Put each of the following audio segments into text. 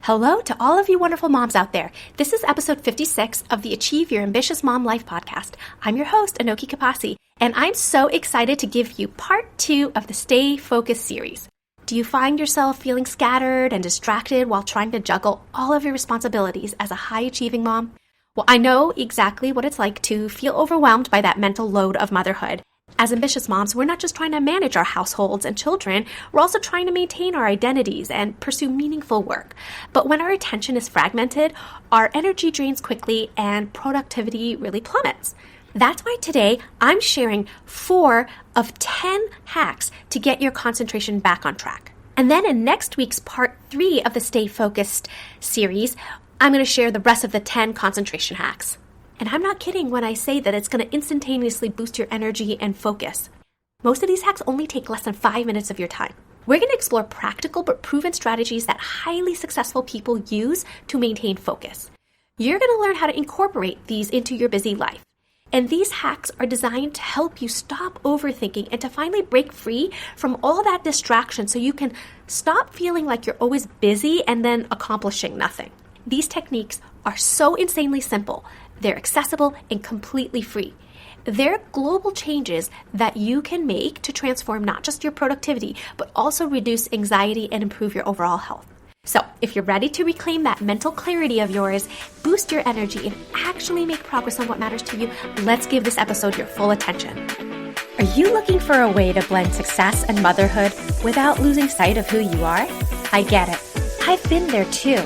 Hello to all of you wonderful moms out there. This is episode 56 of the Achieve Your Ambitious Mom Life podcast. I'm your host, Anoki Kapasi, and I'm so excited to give you part 2 of the Stay Focused series. Do you find yourself feeling scattered and distracted while trying to juggle all of your responsibilities as a high-achieving mom? Well, I know exactly what it's like to feel overwhelmed by that mental load of motherhood. As ambitious moms, we're not just trying to manage our households and children, we're also trying to maintain our identities and pursue meaningful work. But when our attention is fragmented, our energy drains quickly and productivity really plummets. That's why today I'm sharing 4 of 10 hacks to get your concentration back on track. And then in next week's part 3 of the Stay Focused series, I'm going to share the rest of the 10 concentration hacks. And I'm not kidding when I say that it's going to instantaneously boost your energy and focus. Most of these hacks only take less than 5 minutes of your time. We're going to explore practical but proven strategies that highly successful people use to maintain focus. You're going to learn how to incorporate these into your busy life. And these hacks are designed to help you stop overthinking and to finally break free from all that distraction so you can stop feeling like you're always busy and then accomplishing nothing. These techniques are so insanely simple. They're accessible and completely free. They're global changes that you can make to transform not just your productivity, but also reduce anxiety and improve your overall health. So if you're ready to reclaim that mental clarity of yours, boost your energy, and actually make progress on what matters to you, let's give this episode your full attention. Are you looking for a way to blend success and motherhood without losing sight of who you are? I get it. I've been there too.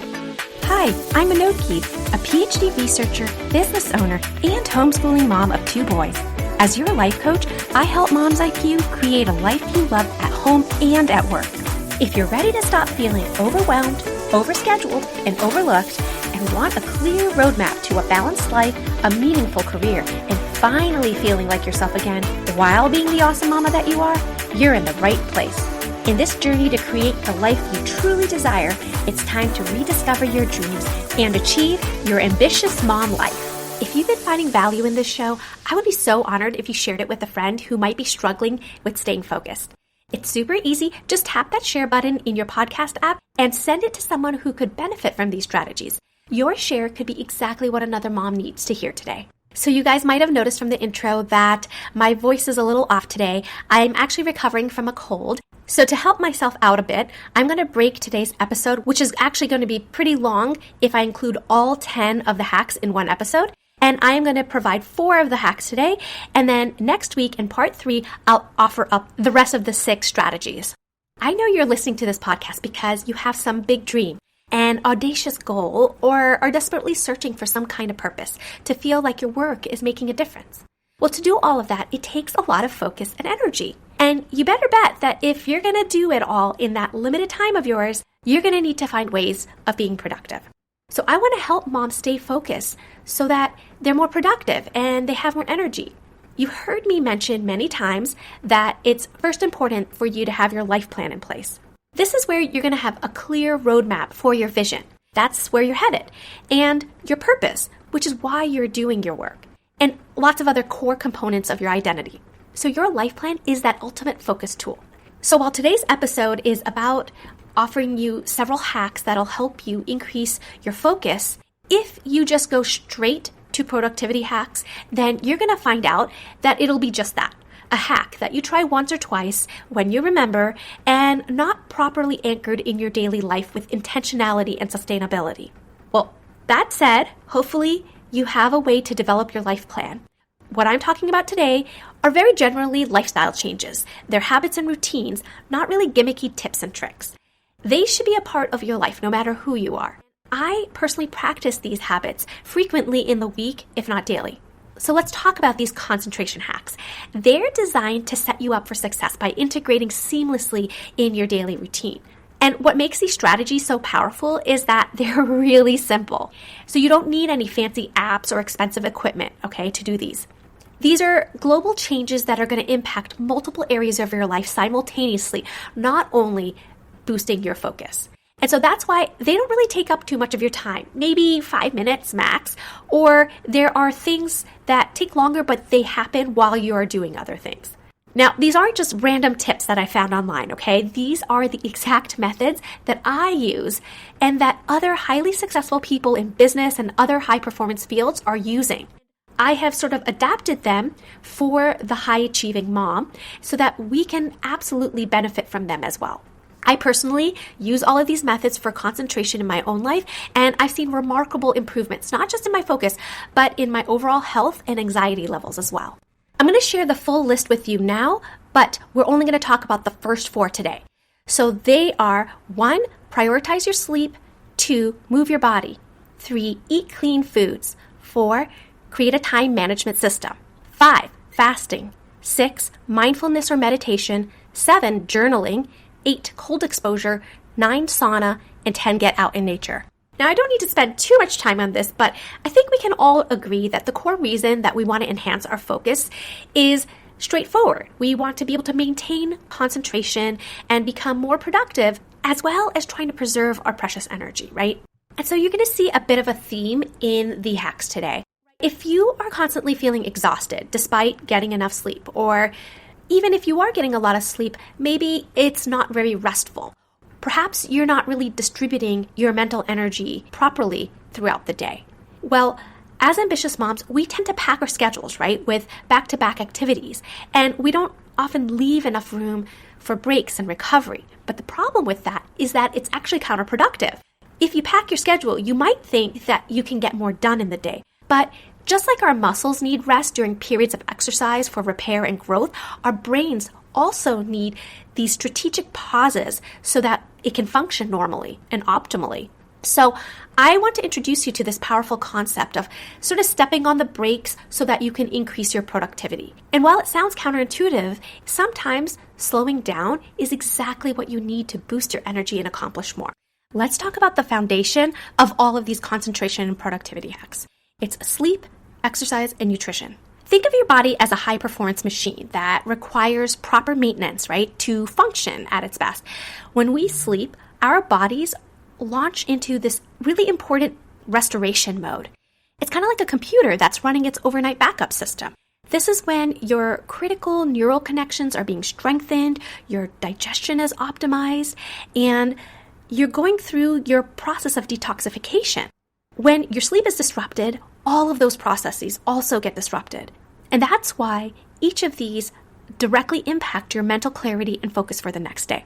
Hi, I'm Anoki, a PhD researcher, business owner, and homeschooling mom of 2 boys. As your life coach, I help moms like you create a life you love at home and at work. If you're ready to stop feeling overwhelmed, overscheduled, and overlooked, and want a clear roadmap to a balanced life, a meaningful career, and finally feeling like yourself again while being the awesome mama that you are, you're in the right place. In this journey to create the life you truly desire, it's time to rediscover your dreams and achieve your ambitious mom life. If you've been finding value in this show, I would be so honored if you shared it with a friend who might be struggling with staying focused. It's super easy. Just tap that share button in your podcast app and send it to someone who could benefit from these strategies. Your share could be exactly what another mom needs to hear today. So you guys might have noticed from the intro that my voice is a little off today. I'm actually recovering from a cold. So to help myself out a bit, I'm going to break today's episode, which is actually going to be pretty long if I include all 10 of the hacks in one episode. And I am going to provide 4 of the hacks today. And then next week in part 3, I'll offer up the rest of the 6 strategies. I know you're listening to this podcast because you have some big dream, an audacious goal, or are desperately searching for some kind of purpose to feel like your work is making a difference. Well, to do all of that, it takes a lot of focus and energy. And you better bet that if you're going to do it all in that limited time of yours, you're going to need to find ways of being productive. So I want to help moms stay focused so that they're more productive and they have more energy. You heard me mention many times that it's first important for you to have your life plan in place. This is where you're going to have a clear roadmap for your vision. That's where you're headed. And your purpose, which is why you're doing your work. And lots of other core components of your identity. So your life plan is that ultimate focus tool. So while today's episode is about offering you several hacks that'll help you increase your focus, if you just go straight to productivity hacks, then you're going to find out that it'll be just that. A hack that you try once or twice when you remember and not properly anchored in your daily life with intentionality and sustainability. Well, that said, hopefully you have a way to develop your life plan. What I'm talking about today are very generally lifestyle changes. They're habits and routines, not really gimmicky tips and tricks. They should be a part of your life no matter who you are. I personally practice these habits frequently in the week, if not daily. So let's talk about these concentration hacks. They're designed to set you up for success by integrating seamlessly in your daily routine. And what makes these strategies so powerful is that they're really simple. So you don't need any fancy apps or expensive equipment, to do these. These are global changes that are going to impact multiple areas of your life simultaneously, not only boosting your focus. And so that's why they don't really take up too much of your time, maybe 5 minutes max, or there are things that take longer, but they happen while you are doing other things. Now, these aren't just random tips that I found online, okay? These are the exact methods that I use and that other highly successful people in business and other high performance fields are using. I have sort of adapted them for the high achieving mom so that we can absolutely benefit from them as well. I personally use all of these methods for concentration in my own life, and I've seen remarkable improvements, not just in my focus, but in my overall health and anxiety levels as well. I'm going to share the full list with you now, but we're only going to talk about the first 4 today. So they are 1, prioritize your sleep, 2, move your body, 3, eat clean foods, 4, create a time management system, 5, fasting, 6, mindfulness or meditation, 7, journaling, 8, cold exposure, 9, sauna, and 10, get out in nature. Now, I don't need to spend too much time on this, but I think we can all agree that the core reason that we want to enhance our focus is straightforward. We want to be able to maintain concentration and become more productive, as well as trying to preserve our precious energy, right? And so you're going to see a bit of a theme in the hacks today. If you are constantly feeling exhausted despite getting enough sleep, or even if you are getting a lot of sleep, maybe it's not very restful. Perhaps you're not really distributing your mental energy properly throughout the day. Well, as ambitious moms, we tend to pack our schedules, right, with back-to-back activities, and we don't often leave enough room for breaks and recovery. But the problem with that is that it's actually counterproductive. If you pack your schedule, you might think that you can get more done in the day. But just like our muscles need rest during periods of exercise for repair and growth, our brains also need these strategic pauses so that it can function normally and optimally. So I want to introduce you to this powerful concept of sort of stepping on the brakes so that you can increase your productivity. And while it sounds counterintuitive, sometimes slowing down is exactly what you need to boost your energy and accomplish more. Let's talk about the foundation of all of these concentration and productivity hacks. It's sleep, exercise, and nutrition. Think of your body as a high-performance machine that requires proper maintenance, right, to function at its best. When we sleep, our bodies launch into this really important restoration mode. It's kind of like a computer that's running its overnight backup system. This is when your critical neural connections are being strengthened, your digestion is optimized, and you're going through your process of detoxification. When your sleep is disrupted, all of those processes also get disrupted. And that's why each of these directly impact your mental clarity and focus for the next day.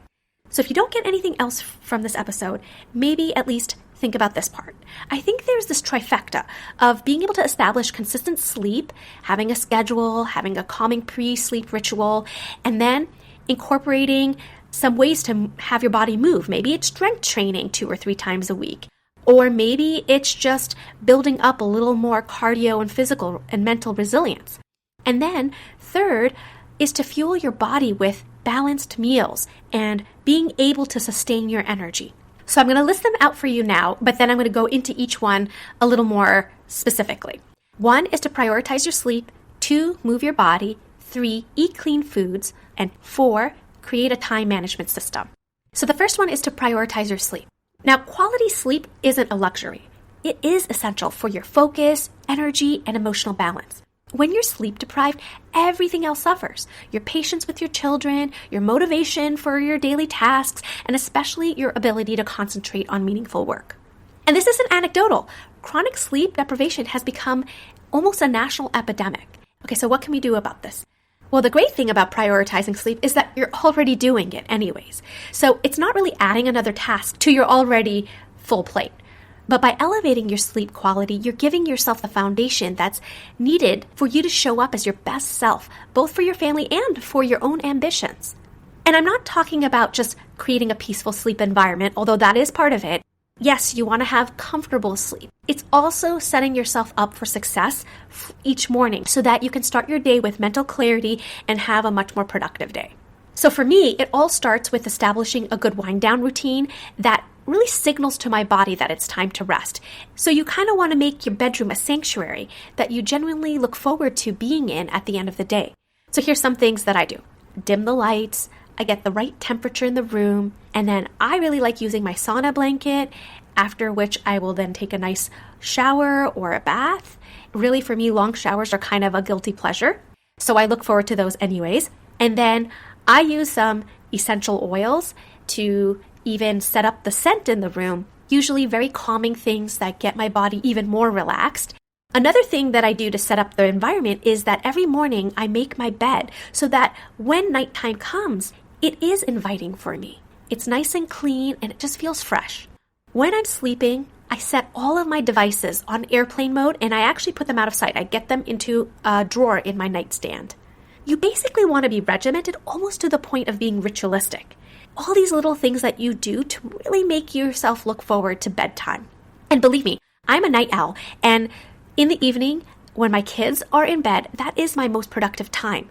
So if you don't get anything else from this episode, maybe at least think about this part. I think there's this trifecta of being able to establish consistent sleep, having a schedule, having a calming pre-sleep ritual, and then incorporating some ways to have your body move. Maybe it's strength training 2 or 3 times a week. Or maybe it's just building up a little more cardio and physical and mental resilience. And then third is to fuel your body with balanced meals and being able to sustain your energy. So I'm going to list them out for you now, but then I'm going to go into each one a little more specifically. 1 is to prioritize your sleep. 2, move your body. 3, eat clean foods. And 4, create a time management system. So the first one is to prioritize your sleep. Now, quality sleep isn't a luxury. It is essential for your focus, energy, and emotional balance. When you're sleep deprived, everything else suffers. Your patience with your children, your motivation for your daily tasks, and especially your ability to concentrate on meaningful work. And this isn't anecdotal. Chronic sleep deprivation has become almost a national epidemic. Okay, so what can we do about this? Well, the great thing about prioritizing sleep is that you're already doing it anyways. So it's not really adding another task to your already full plate. But by elevating your sleep quality, you're giving yourself the foundation that's needed for you to show up as your best self, both for your family and for your own ambitions. And I'm not talking about just creating a peaceful sleep environment, although that is part of it. Yes, you want to have comfortable sleep. It's also setting yourself up for success each morning so that you can start your day with mental clarity and have a much more productive day. So for me, it all starts with establishing a good wind down routine that really signals to my body that it's time to rest. So you kind of want to make your bedroom a sanctuary that you genuinely look forward to being in at the end of the day. So here's some things that I do. Dim the lights. I get the right temperature in the room, and then I really like using my sauna blanket, after which I will then take a nice shower or a bath. Really, for me, long showers are kind of a guilty pleasure, so I look forward to those anyways. And then I use some essential oils to even set up the scent in the room, usually very calming things that get my body even more relaxed. Another thing that I do to set up the environment is that every morning I make my bed so that when nighttime comes, it is inviting for me. It's nice and clean and it just feels fresh. When I'm sleeping, I set all of my devices on airplane mode and I actually put them out of sight. I get them into a drawer in my nightstand. You basically want to be regimented almost to the point of being ritualistic. All these little things that you do to really make yourself look forward to bedtime. And believe me, I'm a night owl, and in the evening, when my kids are in bed, that is my most productive time.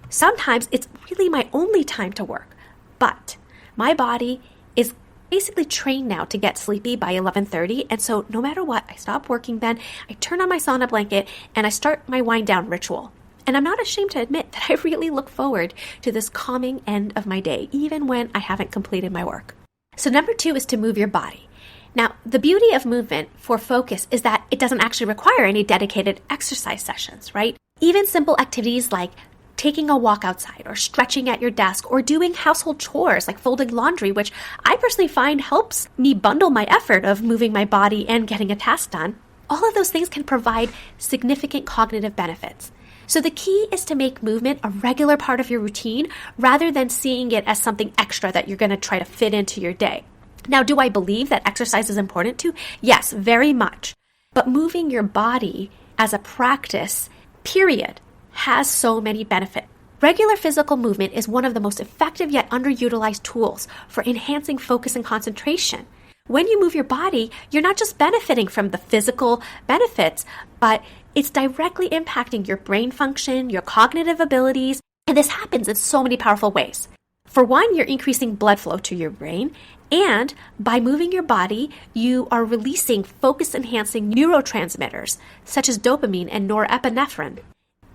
Sometimes it's really my only time to work, but my body is basically trained now to get sleepy by 11:30, and so no matter what, I stop working then, I turn on my sauna blanket, and I start my wind down ritual. And I'm not ashamed to admit that I really look forward to this calming end of my day, even when I haven't completed my work. So number 2 is to move your body. Now, the beauty of movement for focus is that it doesn't actually require any dedicated exercise sessions, right? Even simple activities like taking a walk outside or stretching at your desk or doing household chores like folding laundry, which I personally find helps me bundle my effort of moving my body and getting a task done. All of those things can provide significant cognitive benefits. So the key is to make movement a regular part of your routine rather than seeing it as something extra that you're going to try to fit into your day. Now, do I believe that exercise is important too? Yes, very much. But moving your body as a practice, period, has so many benefits. Regular physical movement is one of the most effective yet underutilized tools for enhancing focus and concentration. When you move your body, you're not just benefiting from the physical benefits, but it's directly impacting your brain function, your cognitive abilities, and this happens in so many powerful ways. For one, you're increasing blood flow to your brain, and by moving your body, you are releasing focus-enhancing neurotransmitters, such as dopamine and norepinephrine.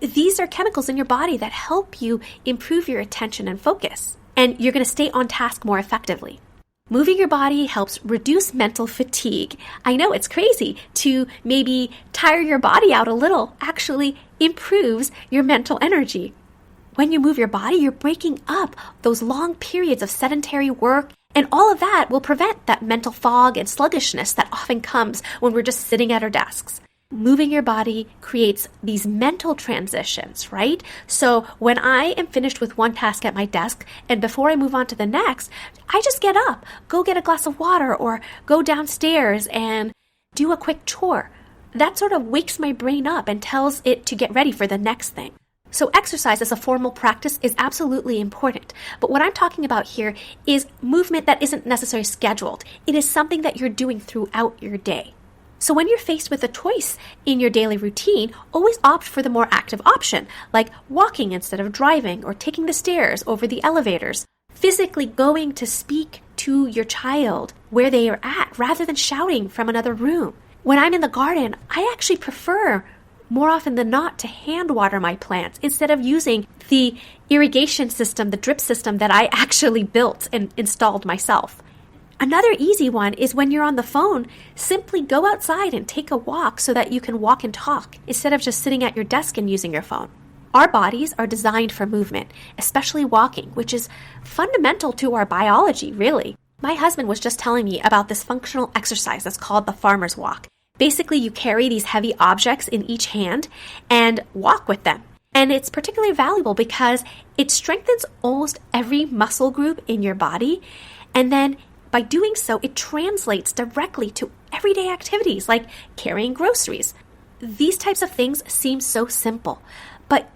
These are chemicals in your body that help you improve your attention and focus, and you're going to stay on task more effectively. Moving your body helps reduce mental fatigue. I know it's crazy to maybe tire your body out a little, actually improves your mental energy. When you move your body, you're breaking up those long periods of sedentary work, and all of that will prevent that mental fog and sluggishness that often comes when we're just sitting at our desks. Moving your body creates these mental transitions, right? So when I am finished with one task at my desk and before I move on to the next, I just get up, go get a glass of water or go downstairs and do a quick chore. That sort of wakes my brain up and tells it to get ready for the next thing. So exercise as a formal practice is absolutely important. But what I'm talking about here is movement that isn't necessarily scheduled. It is something that you're doing throughout your day. So when you're faced with a choice in your daily routine, always opt for the more active option, like walking instead of driving or taking the stairs over the elevators, physically going to speak to your child where they are at rather than shouting from another room. When I'm in the garden, I actually prefer more often than not to hand water my plants instead of using the irrigation system, the drip system that I actually built and installed myself. Another easy one is when you're on the phone, simply go outside and take a walk so that you can walk and talk instead of just sitting at your desk and using your phone. Our bodies are designed for movement, especially walking, which is fundamental to our biology, really. My husband was just telling me about this functional exercise that's called the farmer's walk. Basically, you carry these heavy objects in each hand and walk with them. And it's particularly valuable because it strengthens almost every muscle group in your body. And then by doing so, it translates directly to everyday activities like carrying groceries. These types of things seem so simple, but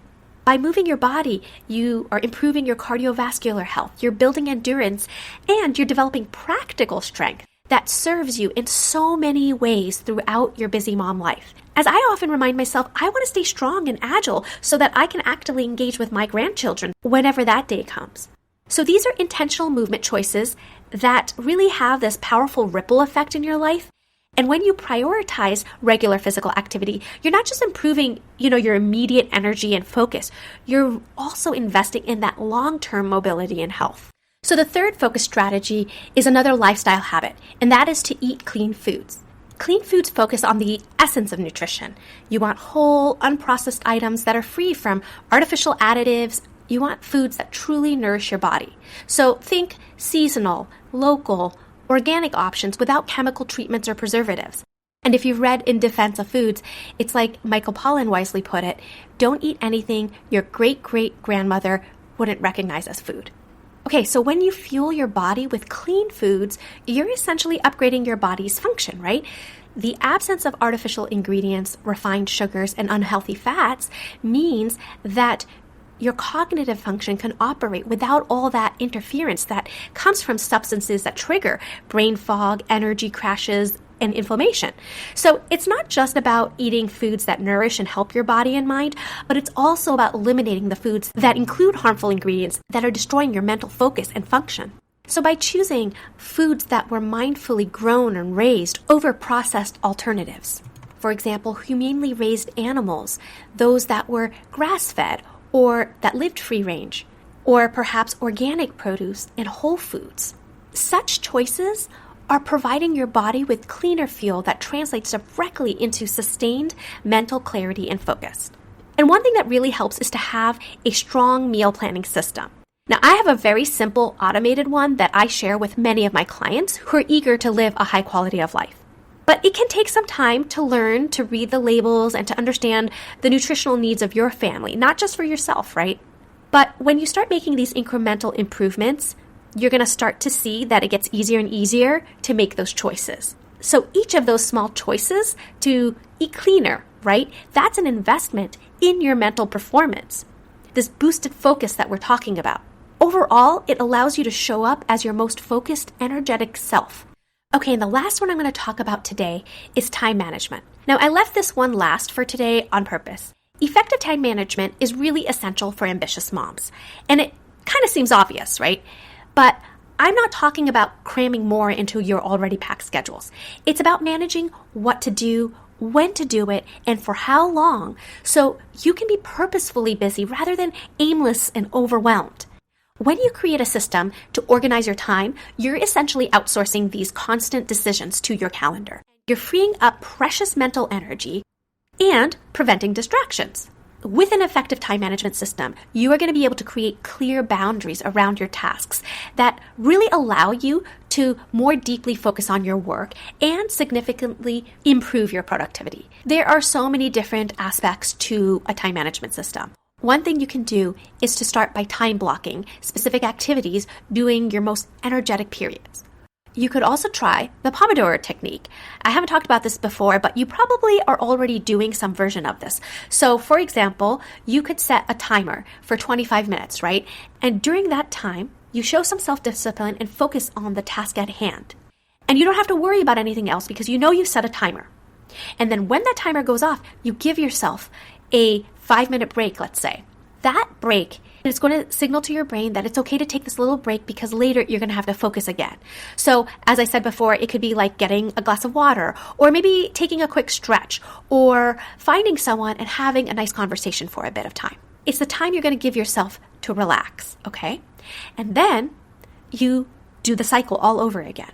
by moving your body, you are improving your cardiovascular health, you're building endurance, and you're developing practical strength that serves you in so many ways throughout your busy mom life. As I often remind myself, I want to stay strong and agile so that I can actively engage with my grandchildren whenever that day comes. So these are intentional movement choices that really have this powerful ripple effect in your life. And when you prioritize regular physical activity, you're not just improving, your immediate energy and focus. You're also investing in that long-term mobility and health. So the third focus strategy is another lifestyle habit, and that is to eat clean foods. Clean foods focus on the essence of nutrition. You want whole, unprocessed items that are free from artificial additives, You want foods that truly nourish your body. So think seasonal, local, organic options without chemical treatments or preservatives. And if you've read In Defense of Foods, it's like Michael Pollan wisely put it, don't eat anything your great-great-grandmother wouldn't recognize as food. Okay, so when you fuel your body with clean foods, you're essentially upgrading your body's function, right? The absence of artificial ingredients, refined sugars, and unhealthy fats means that your cognitive function can operate without all that interference that comes from substances that trigger brain fog, energy crashes, and inflammation. So it's not just about eating foods that nourish and help your body and mind, but it's also about eliminating the foods that include harmful ingredients that are destroying your mental focus and function. So by choosing foods that were mindfully grown and raised over processed alternatives, for example, humanely raised animals, those that were grass-fed or that lived free range, or perhaps organic produce and whole foods, such choices are providing your body with cleaner fuel that translates directly into sustained mental clarity and focus. And one thing that really helps is to have a strong meal planning system. Now, I have a very simple automated one that I share with many of my clients who are eager to live a high quality of life. But it can take some time to learn to read the labels and to understand the nutritional needs of your family, not just for yourself, right? But when you start making these incremental improvements, you're going to start to see that it gets easier and easier to make those choices. So each of those small choices to eat cleaner, right? That's an investment in your mental performance. This boosted focus that we're talking about. Overall, it allows you to show up as your most focused, energetic self. Okay, and the last one I'm going to talk about today is time management. Now, I left this one last for today on purpose. Effective time management is really essential for ambitious moms. And it kind of seems obvious, right? But I'm not talking about cramming more into your already packed schedules. It's about managing what to do, when to do it, and for how long, so you can be purposefully busy rather than aimless and overwhelmed. When you create a system to organize your time, you're essentially outsourcing these constant decisions to your calendar. You're freeing up precious mental energy and preventing distractions. With an effective time management system, you are going to be able to create clear boundaries around your tasks that really allow you to more deeply focus on your work and significantly improve your productivity. There are so many different aspects to a time management system. One thing you can do is to start by time blocking specific activities during your most energetic periods. You could also try the Pomodoro technique. I haven't talked about this before, but you probably are already doing some version of this. So, for example, you could set a timer for 25 minutes, right? And during that time, you show some self-discipline and focus on the task at hand. And you don't have to worry about anything else because you know you've set a timer. And then when that timer goes off, you give yourself a 5-minute break, let's say. That break is going to signal to your brain that it's okay to take this little break because later you're going to have to focus again. So, as I said before, it could be like getting a glass of water, or maybe taking a quick stretch, or finding someone and having a nice conversation for a bit of time. It's the time you're going to give yourself to relax, okay? And then you do the cycle all over again.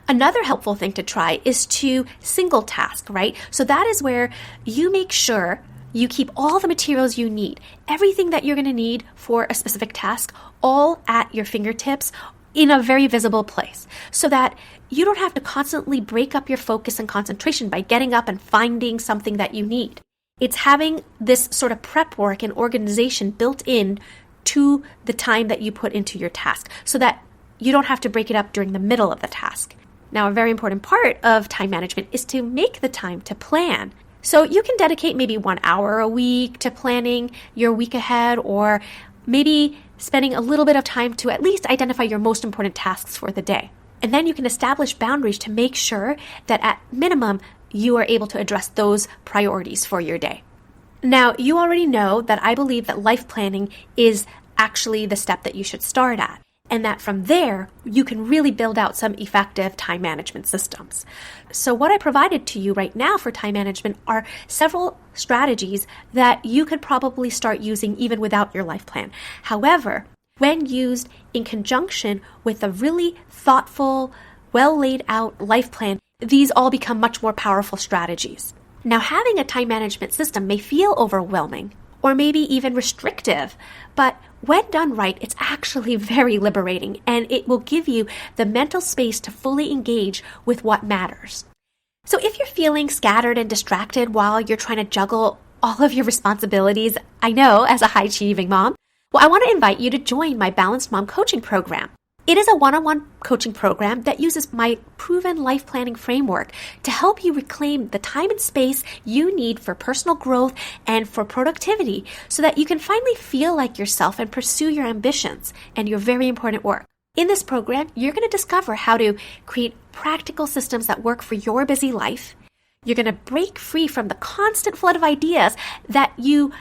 Another helpful thing to try is to single task, right? So that is where you make sure you keep all the materials you need, everything that you're going to need for a specific task, all at your fingertips in a very visible place so that you don't have to constantly break up your focus and concentration by getting up and finding something that you need. It's having this sort of prep work and organization built in to the time that you put into your task so that you don't have to break it up during the middle of the task. Now, a very important part of time management is to make the time to plan. So you can dedicate maybe 1 hour a week to planning your week ahead, or maybe spending a little bit of time to at least identify your most important tasks for the day. And then you can establish boundaries to make sure that at minimum, you are able to address those priorities for your day. Now, you already know that I believe that life planning is actually the step that you should start at, and that from there, you can really build out some effective time management systems. So what I provided to you right now for time management are several strategies that you could probably start using even without your life plan. However, when used in conjunction with a really thoughtful, well laid out life plan, these all become much more powerful strategies. Now, having a time management system may feel overwhelming, or maybe even restrictive. But when done right, it's actually very liberating, and it will give you the mental space to fully engage with what matters. So if you're feeling scattered and distracted while you're trying to juggle all of your responsibilities, I know, as a high-achieving mom, well, I want to invite you to join my Balanced Mom coaching program. It is a one-on-one coaching program that uses my proven life planning framework to help you reclaim the time and space you need for personal growth and for productivity so that you can finally feel like yourself and pursue your ambitions and your very important work. In this program, you're going to discover how to create practical systems that work for your busy life. You're going to break free from the constant flood of ideas that you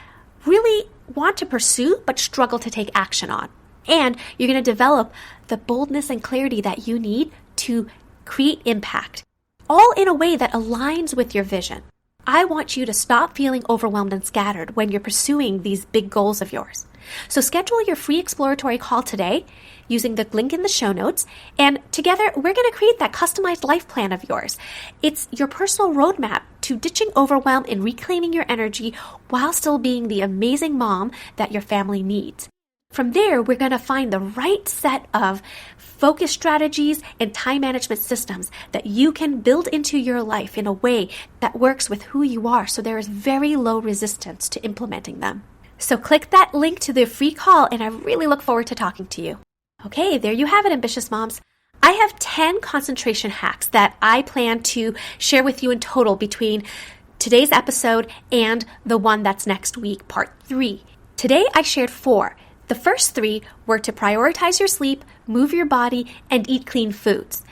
really want to pursue but struggle to take action on. And you're going to develop the boldness and clarity that you need to create impact, all in a way that aligns with your vision. I want you to stop feeling overwhelmed and scattered when you're pursuing these big goals of yours. So schedule your free exploratory call today using the link in the show notes, and together we're going to create that customized life plan of yours. It's your personal roadmap to ditching overwhelm and reclaiming your energy while still being the amazing mom that your family needs. From there, we're going to find the right set of focus strategies and time management systems that you can build into your life in a way that works with who you are, so there is very low resistance to implementing them. So click that link to the free call, and I really look forward to talking to you. Okay, there you have it, ambitious moms. I have 10 concentration hacks that I plan to share with you in total between today's episode and the one that's next week, part 3. Today, I shared 4. The first 3 were to prioritize your sleep, move your body, and eat clean foods.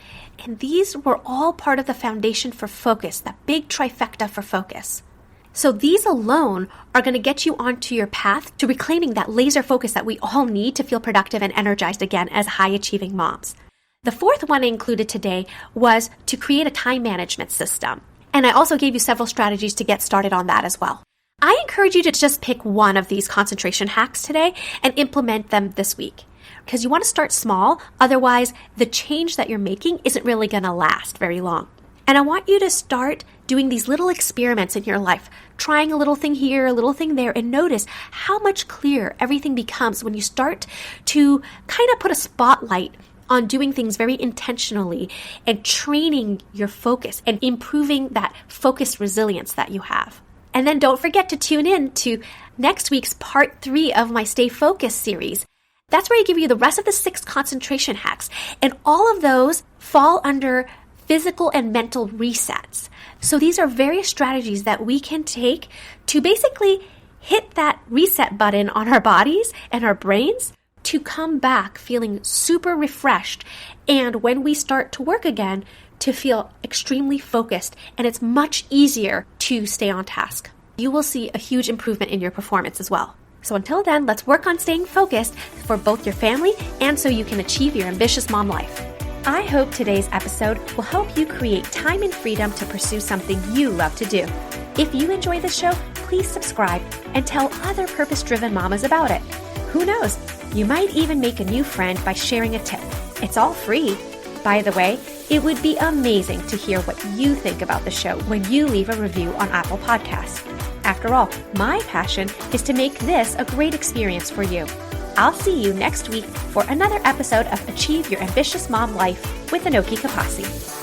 And these were all part of the foundation for focus, that big trifecta for focus. So these alone are going to get you onto your path to reclaiming that laser focus that we all need to feel productive and energized again as high-achieving moms. The 4th one I included today was to create a time management system. And I also gave you several strategies to get started on that as well. I encourage you to just pick one of these concentration hacks today and implement them this week, because you want to start small. Otherwise, the change that you're making isn't really going to last very long. And I want you to start doing these little experiments in your life, trying a little thing here, a little thing there, and notice how much clearer everything becomes when you start to kind of put a spotlight on doing things very intentionally and training your focus and improving that focus resilience that you have. And then don't forget to tune in to next week's part 3 of my Stay Focused series. That's where I give you the rest of the 6 concentration hacks. And all of those fall under physical and mental resets. So these are various strategies that we can take to basically hit that reset button on our bodies and our brains to come back feeling super refreshed. And when we start to work again, to feel extremely focused, and it's much easier to stay on task. You will see a huge improvement in your performance as well. So until then, let's work on staying focused for both your family and so you can achieve your ambitious mom life. I hope today's episode will help you create time and freedom to pursue something you love to do. If you enjoy the show, please subscribe and tell other purpose-driven mamas about it. Who knows? You might even make a new friend by sharing a tip. It's all free. By the way, it would be amazing to hear what you think about the show when you leave a review on Apple Podcasts. After all, my passion is to make this a great experience for you. I'll see you next week for another episode of Achieve Your Ambitious Mom Life with Anoki Kapasi.